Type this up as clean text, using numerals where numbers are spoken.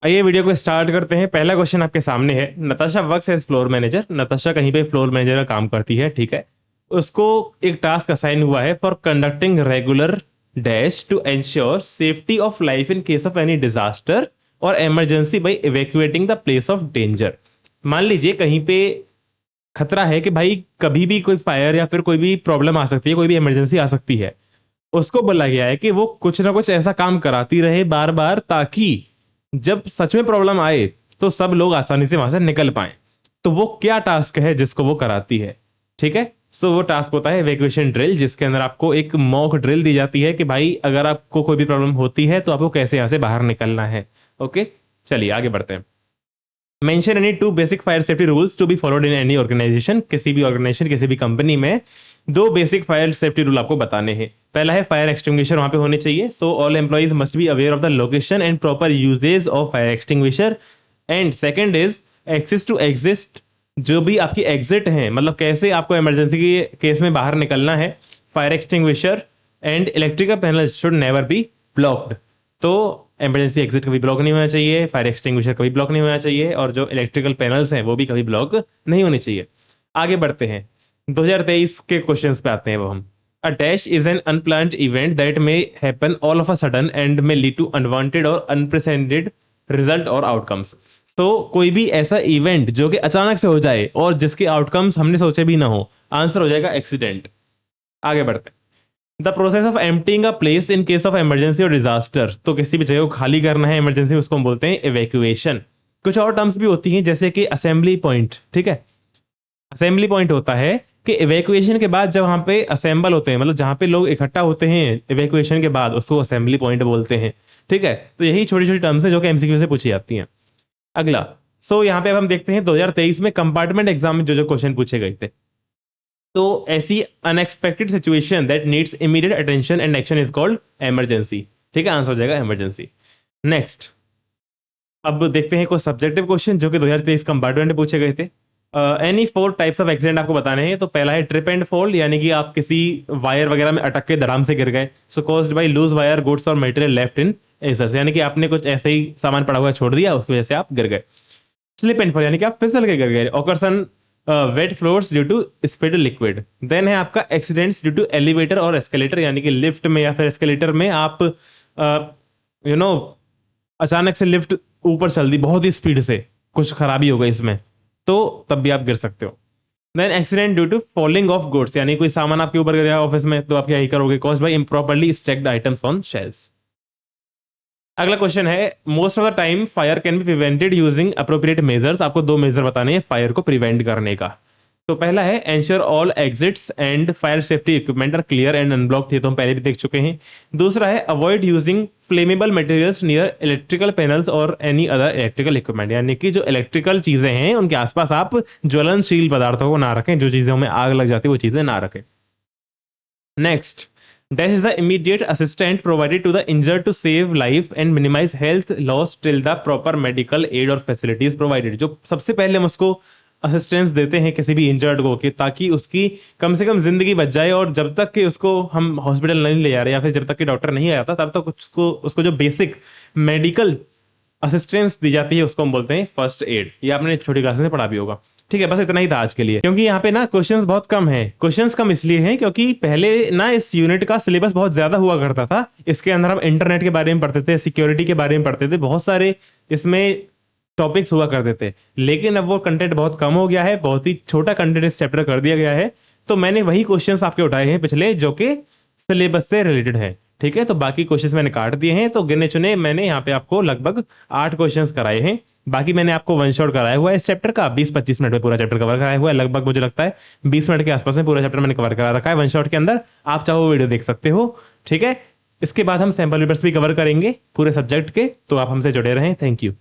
आइए वीडियो को स्टार्ट करते हैं। पहला क्वेश्चन आपके सामने है। Natasha works as floor manager. Natasha कहीं पे फ्लोर मैनेजर का काम करती है, ठीक है। उसको एक टास्क असाइन हुआ है for conducting regular dash to ensure safety of life in case of any disaster और emergency by evacuating the place of danger. मान लीजिए कहीं पे खतरा है कि भाई कभी भी कोई फायर या फिर कोई भी प्रॉब्लम आ सकती है, कोई भी इमरजेंसी आ सकती है। उसको बोला गया है कि वो कुछ ना कुछ ऐसा काम कराती रहे बार बार, ताकि जब सच में प्रॉब्लम आए तो सब लोग आसानी से वहां से निकल पाए। तो वो क्या टास्क है जिसको वो कराती है? ठीक है, सो वो टास्क होता है इवैक्यूएशन ड्रिल, जिसके अंदर आपको एक मॉक ड्रिल दी जाती है कि भाई अगर आपको कोई भी प्रॉब्लम होती है तो आपको कैसे यहां से बाहर निकलना है। ओके, चलिए आगे बढ़ते हैं। Mention any two basic fire safety rules to be followed in any organisation. किसी भी ऑर्गेनाइजेशन, किसी भी कंपनी में दो बेसिक फायर सेफ्टी रूल आपको बताने हैं। पहला है फायर एक्सटिंग्विशर वहां पे होने चाहिए। So all employees must be aware of the location and proper usages of fire extinguisher. And second is access to exist. जो भी आपकी एग्जिट है, मतलब कैसे आपको इमरजेंसी के केस में बाहर निकलना है। Fire extinguisher and electrical panel should never be blocked. तो इमरजेंसी एग्जिट कभी ब्लॉक नहीं होना चाहिए, फायर एक्सटिंग्विशर कभी ब्लॉक नहीं होना चाहिए, और जो इलेक्ट्रिकल पैनल्स हैं वो भी कभी ब्लॉक नहीं होने चाहिए। आगे बढ़ते हैं, 2023 के क्वेश्चंस पे आते हैं वो हम। A dash is an unplanned event that may happen all of a sudden and may lead to unwanted और अनप्रेसिडेंटेड रिजल्ट और आउटकम्स। तो कोई भी ऐसा इवेंट जो कि अचानक से हो जाए और जिसके आउटकम्स हमने सोचे भी ना हो, आंसर हो जाएगा एक्सीडेंट। आगे बढ़ते हैं। The process of emptying a place in case of emergency और डिजास्टर। तो किसी भी जगह को खाली करना है इमरजेंसी में, उसको हम बोलते हैं इवैक्यूएशन। कुछ और टर्म्स भी होती हैं जैसे कि असेंबली पॉइंट, ठीक है। असेंबली पॉइंट होता है कि इवैक्यूएशन के बाद जब वहां पे असेंबल होते हैं, मतलब जहां पे लोग इकट्ठा होते हैं इवैक्यूएशन के बाद, उसको असेंबली पॉइंट बोलते हैं, ठीक है। तो यही छोटी छोटी टर्म्स है जो कि एमसीक्यू से पूछी जाती हैं। अगला, यहाँ पे अब हम देखते हैं 2023 में कंपार्टमेंट एग्जाम में जो जो क्वेश्चन पूछे गए थे। तो ऐसी unexpected situation that needs immediate attention and action is called emergency. ठीक है, आंसर हो जाएगा इमरजेंसी। नेक्स्ट, अब देखते हैं कुछ सब्जेक्टिव क्वेश्चन जो कि 2023 कंपार्टमेंट में पूछे गए थे। एनी 4 टाइप्स ऑफ एक्सीडेंट आपको बताने हैं। तो पहला है ट्रिप एंड फॉल, यानी कि आप किसी वायर वगैरह में अटक के धड़ाम से गिर गए। So caused by loose wire, goods और मटेरियल लेफ्ट इन एसस, यानी कि आपने कुछ ऐसे ही सामान पड़ा हुआ छोड़ दिया, उसकी वजह से आप गिर गए। स्लिप एंड फॉल, यानी कि आप फिसल के गिर गए। Occurs on wet floors due to spilled liquid. Then है आपका एक्सीडेंट्स ड्यू टू एलिवेटर और एस्केलेटर, यानी कि लिफ्ट में या फिर एस्केलेटर में आप यू नो अचानक से लिफ्ट ऊपर चल दी बहुत ही स्पीड से, कुछ खराबी हो गई इसमें, तो तब भी आप गिर सकते हो। Then accident due to falling of goods, यानी कोई सामान आपके ऊपर गिर गया ऑफिस में, तो आप क्या ही करोगे, caused by improperly stacked items on shelves. अगला क्वेश्चन है, most of the time fire can be prevented using appropriate measures. आपको 2 मेजर बताने हैं फायर को प्रिवेंट करने का। तो पहला है ensure all exits and fire safety equipment are clear and unblocked. ये तो हम पहले भी देख चुके हैं। दूसरा है avoid using flammable materials near electrical panels और एनी अदर इलेक्ट्रिकल इक्विपमेंट, यानी कि जो इलेक्ट्रिकल चीजें हैं उनके आसपास आप ज्वलनशील पदार्थों को ना रखें, जो चीजों में आग लग जाती है वो चीजें ना रखें। Next, dash is the immediate assistance provided to the injured to save life and minimize health loss till the proper medical aid or facilities provided। जो सबसे पहले हम उसको असिस्टेंस देते हैं किसी भी इंजर्ड को, कि ताकि उसकी कम से कम जिंदगी बच जाए, और जब तक कि उसको हम हॉस्पिटल नहीं ले जा रहे या फिर जब तक कि डॉक्टर नहीं आ जाता, तब तक उसको जो बेसिक मेडिकल असिस्टेंस दी जाती है उसको हम बोलते हैं फर्स्ट एड। ये आपने छोटी क्लास में पढ़ा भी होगा। ठीक है, बस इतना ही था आज के लिए, क्योंकि यहाँ पे ना क्वेश्चंस बहुत कम हैं। क्वेश्चंस कम इसलिए हैं क्योंकि पहले ना इस यूनिट का सिलेबस बहुत ज्यादा हुआ करता था। इसके अंदर हम इंटरनेट के बारे में पढ़ते थे, सिक्योरिटी के बारे में पढ़ते थे, बहुत सारे इसमें टॉपिक्स हुआ करते थे। लेकिन अब वो कंटेंट बहुत कम हो गया है, बहुत ही छोटा कंटेंट इस चैप्टर कर दिया गया है। तो मैंने वही क्वेश्चंस आपके उठाए हैं पिछले, जो कि सिलेबस से रिलेटेड है। ठीक है, तो बाकी क्वेश्चंस मैंने काट दिए हैं। तो गिने चुने मैंने यहाँ पे आपको लगभग 8 क्वेश्चंस कराए हैं। बाकी मैंने आपको वन शॉट कराया हुआ है इस चैप्टर का, 20-25 मिनट में पूरा चैप्टर कवर कराया हुआ है। लगभग मुझे लगता है 20 मिनट के आसपास में पूरा चैप्टर मैंने कवर करा रखा है वन शॉट के अंदर। आप चाहो वीडियो देख सकते हो। ठीक है, इसके बाद हम सैंपल पेपर्स भी कवर करेंगे पूरे सब्जेक्ट के, तो आप हमसे जुड़े रहें। Thank you.